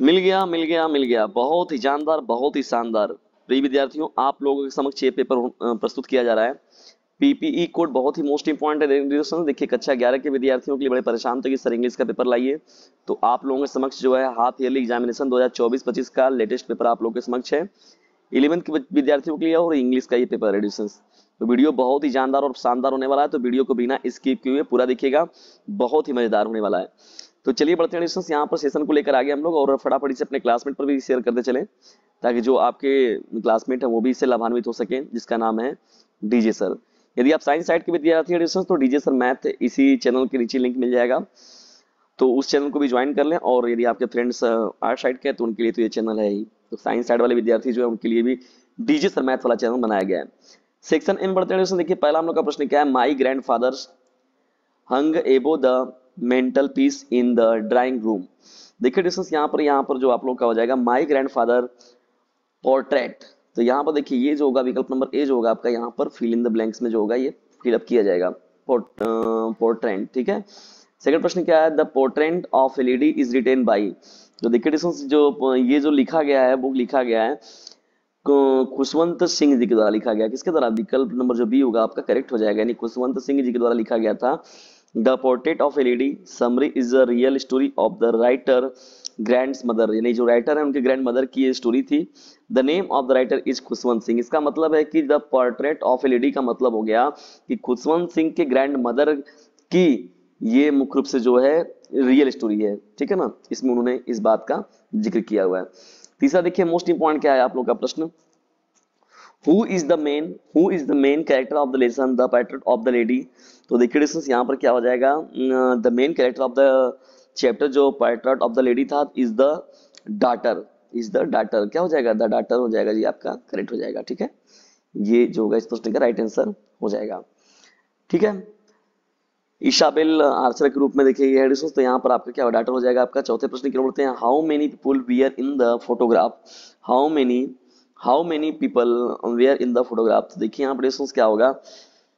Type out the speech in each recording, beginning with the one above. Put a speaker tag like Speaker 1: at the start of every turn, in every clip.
Speaker 1: मिल गया मिल गया मिल गया, बहुत ही जानदार, बहुत ही शानदार। प्रिय विद्यार्थियों, आप लोगों के समक्ष ये पेपर प्रस्तुत किया जा रहा है। पीपीई कोड बहुत ही मोस्ट इंपॉर्टेंट है। देखिए, कक्षा 11 के विद्यार्थियों के लिए बड़े परेशान थे कि सर इंग्लिश का पेपर लाइए, तो आप लोगों के समक्ष जो है हाफ ईयरली एग्जामिनेशन 2024-25 का लेटेस्ट पेपर आप लोगों के समक्ष है। 11th के विद्यार्थियों के लिए और इंग्लिश का ये पेपर एडिशन। तो वीडियो बहुत ही जानदार और शानदार होने वाला है, तो वीडियो को बिना स्किप किए पूरा देखिएगा, बहुत ही मजेदार होने वाला है। तो चलिए बढ़ते हैं एडिशंस। यहाँ पर सेशन को लेकर आगे हम लोग, और फटाफट से अपने क्लासमेट पर भी शेयर करते चले, ताकि जो आपके क्लासमेट है वो भी इससे लाभान्वित हो सके, जिसका नाम है डीजे सर। यदि आप साइंस साइड के विद्यार्थी एडिशंस, तो डीजे सर मैथ इसी चैनल के नीचे लिंक मिल जाएगा, तो उस चैनल को भी ज्वाइन कर लें। और यदि आपके फ्रेंड्स आर्ट साइड के हैं तो उनके लिए तो ये चैनल है ही, तो साइंस साइड वाले विद्यार्थी जो है उनके लिए भी डीजे सर मैथ वाला चैनल बनाया गया है। सेक्शन एम बढ़ते हैं। देखिए, पहला हम लोग का प्रश्न क्या है, my grand fathers hung above the mantelpiece in the drawing room. देखिए डिस्टेंस यहाँ पर जो आप लोग का हो जाएगा, माई ग्रैंड फादर पोर्ट्रेट। तो यहाँ पर देखिए, ये जो होगा विकल्प नंबर ए जो होगा आपका, यहाँ पर फिल इन द ब्लैंक्स में जो होगा ये फिलअप किया जाएगा, पोर्ट्रेट। ठीक है। सेकंड प्रश्न क्या है, the portrait of A lady is written by. तो देखिए डिस्टेंस, जो ये जो लिखा गया है, बुक लिखा गया है खुशवंत सिंह जी के द्वारा लिखा गया। किसके द्वारा? विकल्प नंबर जो बी होगा आपका करेक्ट हो जाएगा, यानी खुशवंत सिंह जी के द्वारा लिखा गया था। The portrait of A lady summary is a real story of the writer grand mother, यानी जो राइटर है उनके ग्रैंड मदर की ये स्टोरी थी। The name of the writer is Khushwant Singh. इसका मतलब है कि the portrait of A lady का मतलब हो गया कि खुशवंत सिंह के ग्रैंड मदर की ये मुख्य रूप से जो है रियल स्टोरी है। ठीक है ना, इसमें उन्होंने इस बात का जिक्र किया हुआ है। तीसरा देखिए, मोस्ट इंपॉर्टेंट क्या है आप लोग का प्रश्न, who is the main character of the lesson, the portrait of the lady. तो देखिए डिस्टेंस, यहाँ पर क्या हो जाएगा, the main character of the chapter जो पोर्ट्रेट ऑफ द लेडी था इज द डाटर, क्या हो जाएगा, द डाटर हो जाएगा जी, आपका करेक्ट हो जाएगा। ठीक है, ये जो होगा इस प्रश्न का राइट आंसर हो जाएगा। ठीक है, इशाबेल आर्चर के रूप में देखिए ये है, तो यहाँ पर आपका क्या डाटा हो जाएगा आपका। चौथे प्रश्न की ओर बढ़ते हैं, how many people were in the photograph, how many people were in the photograph. तो देखिए यहाँ पर क्या होगा,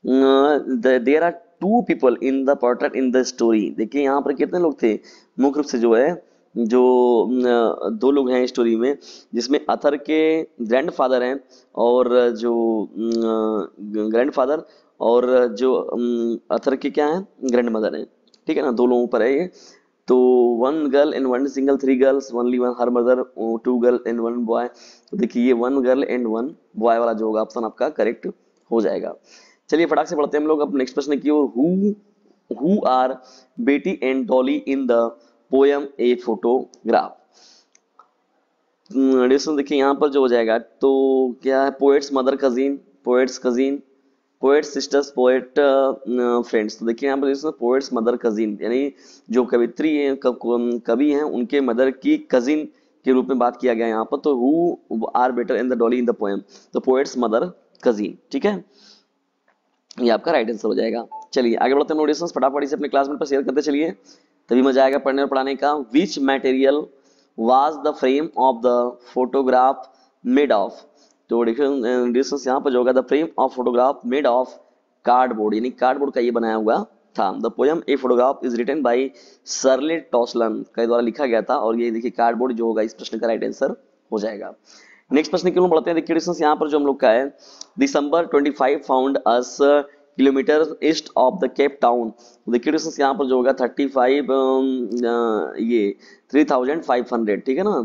Speaker 1: there are two people in the portrait in the story. देखिए यहाँ पर कितने लोग थे, मुख्य रूप से जो है जो दो लोग हैं स्टोरी में, जिसमें अथर के ग्रैंडफादर हैं और जो ग्रैंडफादर और जो अथर के क्या है ग्रैंड मदर है। ठीक है ना, दो लोगों पर है ये। तो one girl and one single, three girls only one her mother, two girl and one boy. तो देखिए ये one girl and one boy वाला जो होगा ऑप्शन आपका करेक्ट हो जाएगा। चलिए फटाक से पढ़ते हैं हम लोग अब नेक्स्ट प्रश्न की ओर, हु आर बेटी and Dolly in the poem a photograph. देखिए यहाँ पर जो हो जाएगा, तो क्या है, poets mother cousin, poet sisters, poet friends. तो देखिए यहाँ पर पोएट्स मदर कजिन, यानी जो कवित्री हैं, कवि हैं, उनके मदर की कजिन के रूप में बात किया गया यहाँ पर। तो who are better in the dolly in the poem, तो पोएट्स मदर कजिन। ठीक है, ये आपका राइट आंसर हो जाएगा। चलिए आगे बढ़ते हैं नोटिस, फटाफट से अपने क्लासमेट पर शेयर करते चलिए, तभी मजा आएगा पढ़ने और पढ़ाने का। Which material was the frame of the photograph made of. तो डिस्टेंस यहाँ पर जो होगा, the frame of photograph made of cardboard, यानी कार्डबोर्ड का ये बनाया हुआ था। The poem a photograph is written by Shirley Toulson के द्वारा लिखा गया था, और ये देखिए कार्डबोर्ड जो होगा इस प्रश्न का राइट आंसर हो जाएगा। नेक्स्ट प्रश्न की ओर बढ़ते हैं। देखिए डिस्टेंस यहाँ पर जो हम लोग का है, दिसंबर 25 found us kilometre east of the Cape Town. देखिए डिस्टेंस यहाँ पर जो होगा 35 ये 3500, ठीक है ना,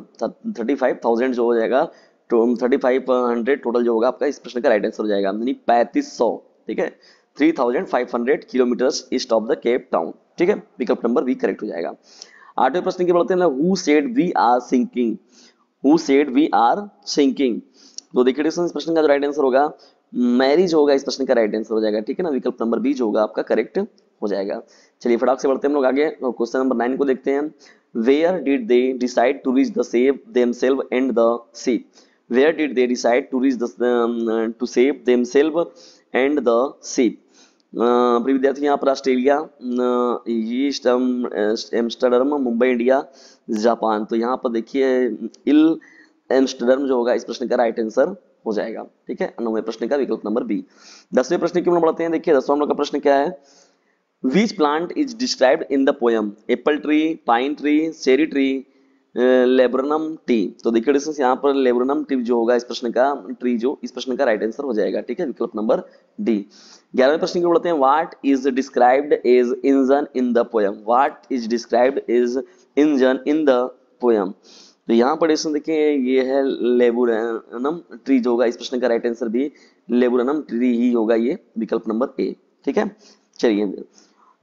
Speaker 1: 35,000 जो हो जाएगा, तो 3500 टोटल जो होगा आपका इस प्रश्न का राइट आंसर हो जाएगा, यानी 3500। ठीक है, 3500 kilometres east of the Cape Town. ठीक है, विकल्प नंबर बी करेक्ट हो जाएगा। आठवें प्रश्न की बढ़ते हैं, who said we are sinking, who said we are sinking. तो देखिए इस प्रश्न का जो राइट आंसर होगा मैरिज होगा, इस प्रश्न का राइट आंसर हो जाएगा। ठीक है ना, विकल्प नंबर बी जो होगा आपका करेक्ट हो जाएगा। चलिए फटाक से बढ़ते हैं हम लोग आगे, क्वेश्चन नंबर 9 को देखते हैं। Where did they decide to reach the save themselves and the sea. Where did they decide to reach the to save themselves and the sea. प्रिय विद्यार्थी, यहाँ पर Australia, Amsterdam, Mumbai India, Japan. तो यहाँ पर देखिए इल एम्स्टर्डम जो होगा इस प्रश्न का राइट आंसर हो जाएगा। ठीक है, 9वें प्रश्न का विकल्प नंबर बी। 10वें प्रश्न की ओर बढ़ते हैं। देखिए 10वां का प्रश्न क्या है, which plant is described in the poem, apple tree, pine tree, cherry tree, laburnum tree. तो देखिए डिस्टेंस यहाँ पर लेब्रनम टी जो होगा इस प्रश्न का ट्री जो इस प्रश्न का राइट आंसर हो जाएगा, ठीक है, विकल्प नंबर डी। 11वें प्रश्न की ओर बढ़ते हैं। What is described as engine in the poem, what is described as engine in the poem. तो यहाँ पर डिस्टेंस देखिए ये है लेबुरनम ट्री जो होगा इस प्रश्न का राइट आंसर भी लेबुरनम ट्री ही होगा, ये विकल्प नंबर ए, ठीक है। चलिए,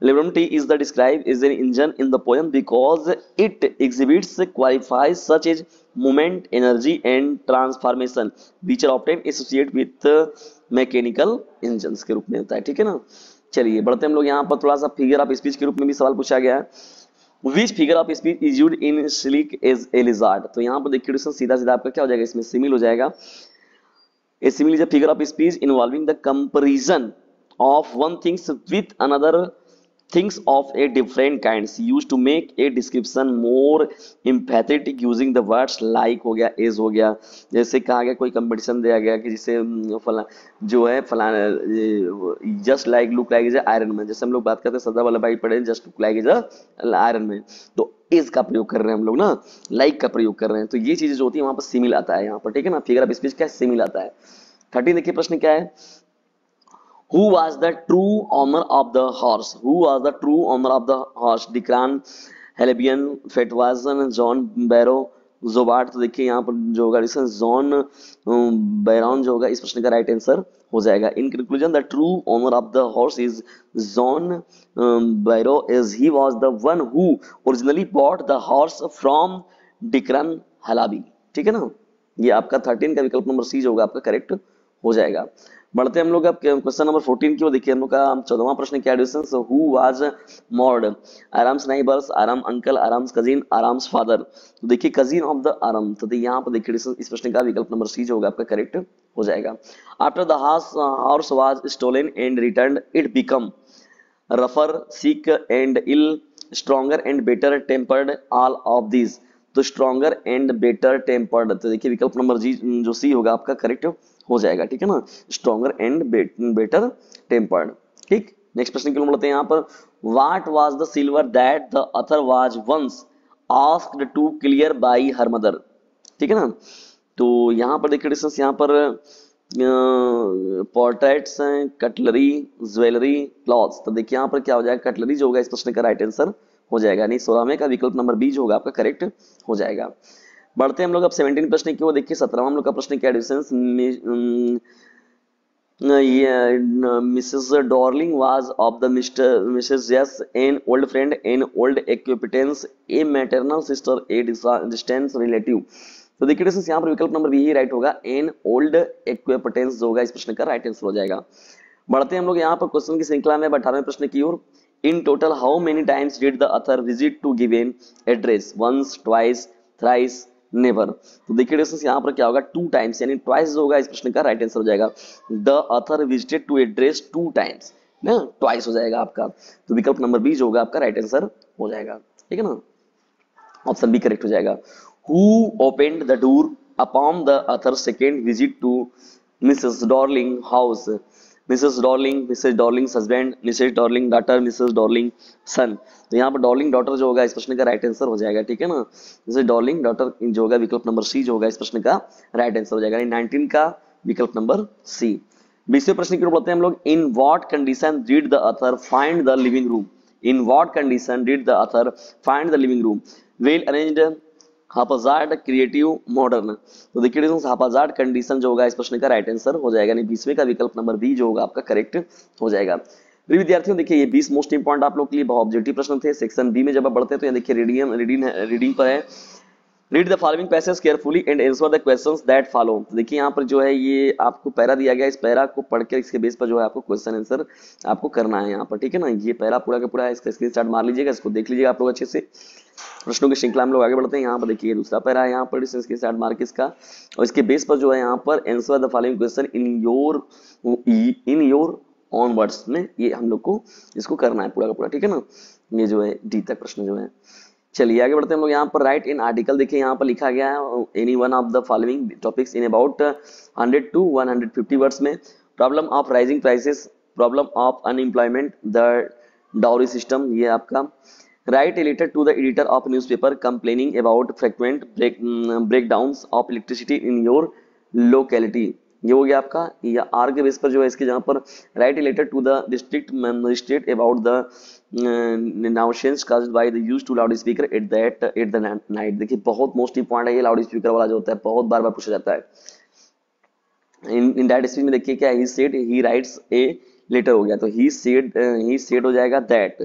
Speaker 1: Labrum tea is the described is an engine in the poem because it exhibits qualities such as movement, energy, and transformation, which are often associated with mechanical engines के रूप में होता है, ठीक है ना। चलिए बढ़ते हम लोग यहाँ पर थोड़ा सा फिगर ऑफ स्पीच के रूप में भी सवाल पूछा गया है। Which figure of speech is used in Slick as a lizard? तो यहाँ पर देखिए सीधा सीधा आपका क्या हो जाएगा, इसमें सिमिल हो जाएगा। A simile is a figure of speech involving the comparison of one thing with another things of a different kinds used to make a description more empathetic using the words like हो गया, as हो गया। जैसे कहा गया कोई competition दिया गया कि जिसे फला जो है फलाना just like look like is iron man, जैसे हम लोग बात करते हैं सरदार वल्लभ भाई Patel just look like is iron man, तो इज का प्रयोग कर रहे हैं हम लोग ना, लाइक का प्रयोग कर रहे हैं, तो ये चीजें जो होती है वहां पर सिमिल आता है यहाँ पर, ठीक है ना। फिगर ऑफ स्पीच क्या सिमिल आता है। 13 देखिए प्रश्न क्या है। Who was the true owner of the horse? Who was the true owner of the horse? Declan, Halebian, Fetwazen, John Barrow, Zobart। तो देखिए यहाँ पर जो होगा जॉन बैरॉन जो होगा इस प्रश्न का राइट आंसर हो जाएगा। In conclusion the true owner of the horse is John Byro as he was the one who originally bought the horse from Dikran Halabi, ठीक है ना। ये आपका 13 का विकल्प नंबर सी जो होगा आपका करेक्ट हो जाएगा। बढ़ते हम लोग अब क्वेश्चन नंबर 14 की ओर देखिए। हम लोग का 14वां प्रश्न क्या डिस्टेंस हु वाज मॉर्ड, आराम्स नाइबर्स, आराम अंकल, आराम्स कजिन, आराम्स फादर। तो देखिए कजिन ऑफ द आराम, तो यहाँ पर देखिए डिस्टेंस इस प्रश्न का विकल्प नंबर सी जो होगा आपका करेक्ट हो जाएगा। After the horse was stolen and returned it become रफर, sick and ill, stronger and better tempered, all of this. तो स्ट्रॉन्गर एंड बेटर टेम्पर्ड, तो देखिए विकल्प नंबर जी जो सी होगा आपका करेक्ट हो जाएगा, ठीक है ना, स्ट्रॉन्गर एंड बेटर टेम्पर्ड, ठीक। नेक्स्ट प्रश्न की ओर बढ़ते हैं यहाँ पर। What was the silver that the author was once asked to clear by her mother, ठीक है ना। तो यहाँ पर देखिए डिस्टेंस यहाँ पर पोर्ट्रेट्स, कटलरी, ज्वेलरी, क्लॉथ्स। तो देखिए यहाँ पर क्या हो जाएगा, कटलरी जो होगा इस प्रश्न का राइट आंसर हो जाएगा, यानी 16वें का विकल्प नंबर बी जो होगा आपका करेक्ट हो जाएगा। बढ़ते हैं हम लोग अब 17 प्रश्न की ओर देखिए। 17वां हम लोग का प्रश्न क्या distance. Mrs Dorling was of the Mrs yes an old friend, an old acquaintance, a maternal sister, a distance relative. तो देखिए डिस्टेंस यहाँ पर विकल्प नंबर बी ही राइट होगा, एन ओल्ड एक्विपेंटेंस जो होगा इस प्रश्न का राइट आंसर हो जाएगा। बढ़ते हैं हम लोग यहाँ पर क्वेश्चन की श्रृंखला में 18वें प्रश्न की ओर। In total how many times did the author visit to give an address, once, twice, thrice, never. तो देखिए डिस्टेंस यहाँ पर क्या होगा, 2 टाइम्स, यानी ट्वाइस जो होगा इस प्रश्न का राइट आंसर हो जाएगा। The author visited to address 2 times ना, ट्वाइस हो जाएगा आपका, तो विकल्प नंबर बी जो होगा आपका राइट आंसर हो जाएगा, ठीक है ना, ऑप्शन बी करेक्ट हो जाएगा। Who opened the door upon the author second visit to Mrs Dorling house, Mrs Dorling, Mrs Dorling's husband, Mrs Dorling daughter, Mrs Dorling son. तो यहाँ पर डॉर्लिंग डॉटर जो होगा इस प्रश्न का राइट आंसर हो जाएगा, ठीक है ना। मिसेस डॉर्लिंग डॉटर जो होगा विकल्प नंबर सी जो होगा इस प्रश्न का राइट आंसर हो जाएगा, 19 का विकल्प नंबर सी। 20वें प्रश्न की ओर बढ़ते हैं हम लोग। In what condition did the author find the living room, in what condition did the author find the living room, well arranged, haphazard, creative, modern. तो देखिए हापाजार्ड कंडीशन जो होगा इस प्रश्न का राइट आंसर हो जाएगा, यानी 20वें का विकल्प नंबर बी जो होगा आपका करेक्ट हो जाएगा। प्रिय विद्यार्थियों देखिए ये 20 मोस्ट इंपॉर्टेंट आप लोग के लिए बहुत ऑब्जेक्टिव प्रश्न थे। सेक्शन बी में जब आप बढ़ते हैं तो ये देखिए रीडिंग पर है। Read the following passage carefully and answer the questions that follow. देखिए यहाँ पर जो है ये आपको पैरा दिया गया, इस पैरा को पढ़ के इसके बेस पर जो है आपको क्वेश्चन आंसर आपको करना है यहाँ पर, ठीक है ना। ये पैरा पूरा का पूरा है, इसका स्क्रीनशॉट मार लीजिएगा, इसको देख लीजिएगा आप लोग अच्छे से। प्रश्नों की श्रृंखला में लोग आगे बढ़ते हैं। यहाँ पर देखिए दूसरा पैरा है यहाँ पर इसके स्टार्ट मार्क इसका, और इसके बेस पर जो है यहाँ पर answer the following question in your on words में ये हम लोग को इसको करना है पूरा का पूरा, ठीक है ना। ये जो है डी तक प्रश्न जो है। चलिए आगे बढ़ते हैं हम लोग। यहाँ पर राइट इन आर्टिकल देखिए यहाँ पर लिखा गया है any one of the following topics in about 100 to 150 words में। Problem of rising prices, problem of unemployment, the dowry system, ये आपका write a letter to the editor of newspaper complaining about frequent breakdowns of electricity in your locality. ये हो गया आपका, या are के base पर जो है इसके जहां पर write a letter to the district magistrate about the nuisance caused by the use to loud speaker at the night. देखिए बहुत मोस्ट इंपॉर्टेंट है ये लाउड स्पीकर वाला जो होता है, बहुत बार बार पूछा जाता है। इन दैट स्पीच में देखिए क्या, he said he writes a letter हो गया, तो ही सेड हो जाएगा दैट।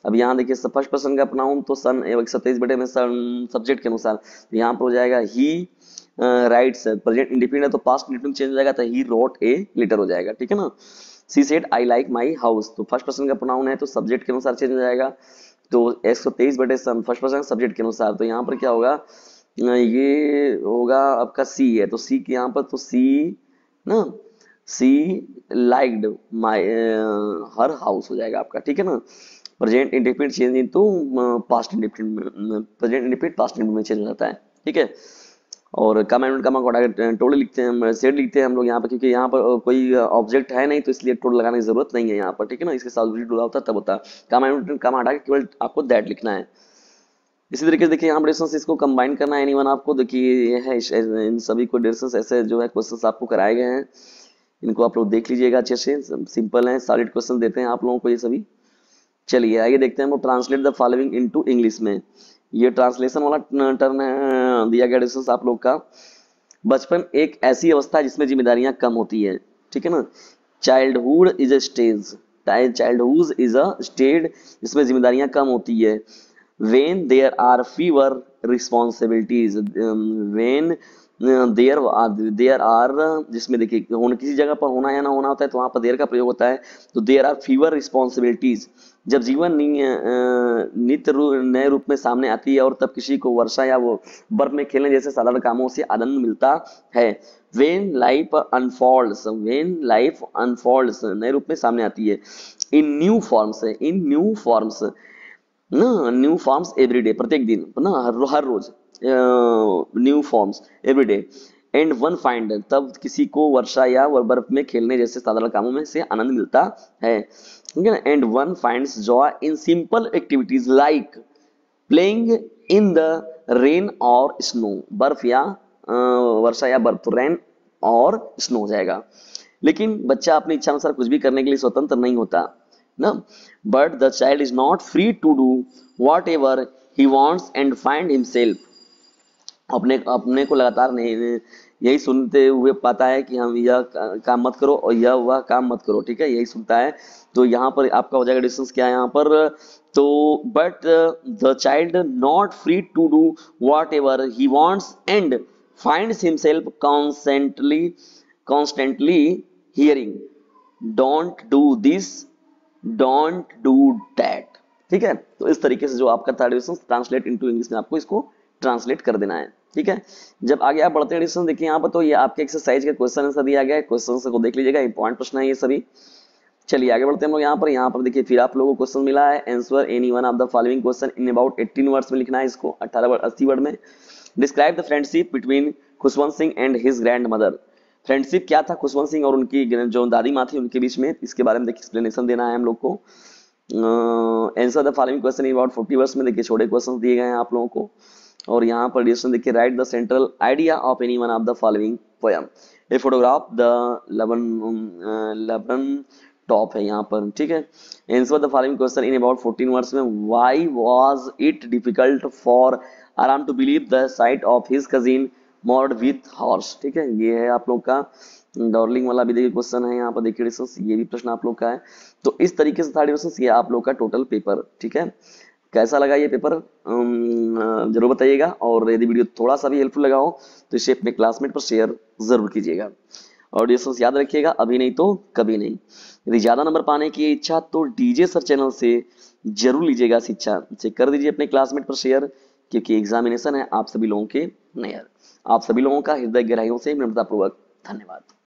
Speaker 1: अब यहाँ देखिए फर्स्ट पर्सन का प्रोनाउन तो सन 27 बटे में सन सब्जेक्ट के अनुसार, यहाँ पर हो जाएगा ही राइट्स, प्रेजेंट इंडिपेंडेंट है तो पास्ट इंडिपेंडेंट चेंज हो जाएगा, तो ही रोट ए लेटर हो जाएगा, ठीक है ना। She said I like my house, तो फर्स्ट पर्सन का प्रोनाउन है तो सब्जेक्ट के अनुसार चेंज हो जाएगा, तो 123 बटे सन फर्स्ट पर्सन सब्जेक्ट के अनुसार, तो यहाँ पर क्या होगा, ये होगा आपका सी है, तो सी के यहाँ पर तो सी ना, सी लाइक्ड माई हर हाउस हो जाएगा आपका, ठीक है ना। Present independent change into past independent, present independent past independent में चेंज हो जाता है, ठीक है। और कमा टोटल लिखते हैं, सेड लिखते हैं हम लोग यहाँ पर, क्योंकि यहाँ पर कोई ऑब्जेक्ट है नहीं तो इसलिए टोटल लगाने की जरूरत नहीं है यहाँ पर, ठीक है ना। इसके साथ डुला होता तब होता है, कमा हटा के केवल आपको दैट लिखना है। इसी तरीके से देखिए यहाँ पर इसको कंबाइन करना है एनीवन आपको, देखिए ये है इन सभी को डिस्टेंस ऐसे जो है क्वेश्चंस आपको कराए गए हैं, इनको आप लोग देख लीजिएगा अच्छे से, सिंपल है, सॉलिड क्वेश्चन देते हैं आप लोगों को ये सभी। चलिए आगे देखते हैं, वो translate the following into English में, ये ट्रांसलेशन वाला टर्न दिया गया डिस्टेंस आप लोग का। बचपन एक ऐसी अवस्था है जिसमें जिम्मेदारियां कम होती है, ठीक है ना। Childhood is a stage, childhood is a stage जिसमें जिम्मेदारियां कम होती है। when there are fewer responsibilities, when there are जिसमें देखिए होने किसी जगह पर होना या ना होना होता है तो वहां पर देर का प्रयोग होता है, तो there are fewer responsibilities, जब जीवन नित्य नए रूप में सामने आती है और तब किसी को वर्षा या वो बर्फ में खेलने जैसे साधारण कामों से आनंद मिलता है। when life unfolds, नए रूप में सामने आती है, in new forms ना, न्यू फॉर्म्स एवरीडे, प्रत्येक दिन ना, हर रोज new forms everyday. And one find, तब किसी को वर्षा या बर्फ में खेलने जैसे साधारण कामों में से आनंद मिलता है, ठीक है ना। And one finds joy in simple activities like playing in the rain और स्नो, बर्फ या वर्षा या बर्फ, तो रेन और स्नो हो जाएगा। लेकिन बच्चा अपनी इच्छा अनुसार कुछ भी करने के लिए स्वतंत्र नहीं होता ना, but the child is not free to do whatever he wants and find himself, अपने को लगातार नहीं यही सुनते हुए पाता है कि हम यह काम मत करो और यह वह काम मत करो, ठीक है, यही सुनता है। तो यहाँ पर आपका हो जाएगा डिस्टेंस क्या है यहाँ पर, तो but the child not free to do whatever he wants and finds himself constantly hearing don't do this, don't do that, ठीक है। तो इस तरीके से जो आपका था डिविजन ट्रांसलेट इनटू इंग्लिश में आपको इसको ट्रांसलेट कर देना है, ठीक है। जब आगे आप बढ़ते हैं डिविजन देखिए यहाँ पर, तो ये आपके एक्सरसाइज का क्वेश्चन आंसर दिया गया है, क्वेश्चन को देख लीजिएगा, इंपॉर्टेंट प्रश्न है ये सभी। चलिए आगे बढ़ते हैं हम लोग यहाँ पर देखिए फिर आप लोगों को क्वेश्चन मिला है, answer any one of the following question in about 18 words में लिखना है इसको, 80 वर्ड में। Describe the friendship between Khushwant Singh and his grand mother, friendship क्या था खुशवंत सिंह और उनकी जो दादी माँ थी उनके बीच में, इसके बारे में देखिए एक्सप्लेनेशन देना है हम लोग को। Answer the following question in about 40 words में, देखिए छोटे क्वेश्चन दिए गए हैं आप लोगों को। और यहाँ पर डिस्कशन देखिए, write the central idea of any one of the following poem, a photograph the laburnum top है यहाँ पर, ठीक है। Answer the following question in about 14 words में, why was it difficult for Aram to believe the sight of his cousin Mourad with horse, ठीक है। ये है आप लोग का डॉर्लिंग वाला भी देखिए क्वेश्चन है यहाँ पर, देखिए डिस्कशन ये भी प्रश्न आप लोग का है। तो इस तरीके से था डिस्कशन ये आप लोग का टोटल पेपर, ठीक है। कैसा लगा ये पेपर जरूर बताइएगा, और यदि वीडियो थोड़ा सा भी हेल्पफुल लगा हो तो इसे अपने क्लासमेट पर शेयर जरूर कीजिएगा। और डिस्कशन याद रखिएगा, अभी नहीं तो कभी नहीं। यदि ज्यादा नंबर पाने की इच्छा तो डीजे सर चैनल से जरूर लीजिएगा शिक्षा, इसे कर दीजिए अपने क्लासमेट पर शेयर, क्योंकि एग्जामिनेशन है आप सभी लोगों के नियर। आप सभी लोगों का हृदय गहराइयों से विनम्रतापूर्वक धन्यवाद।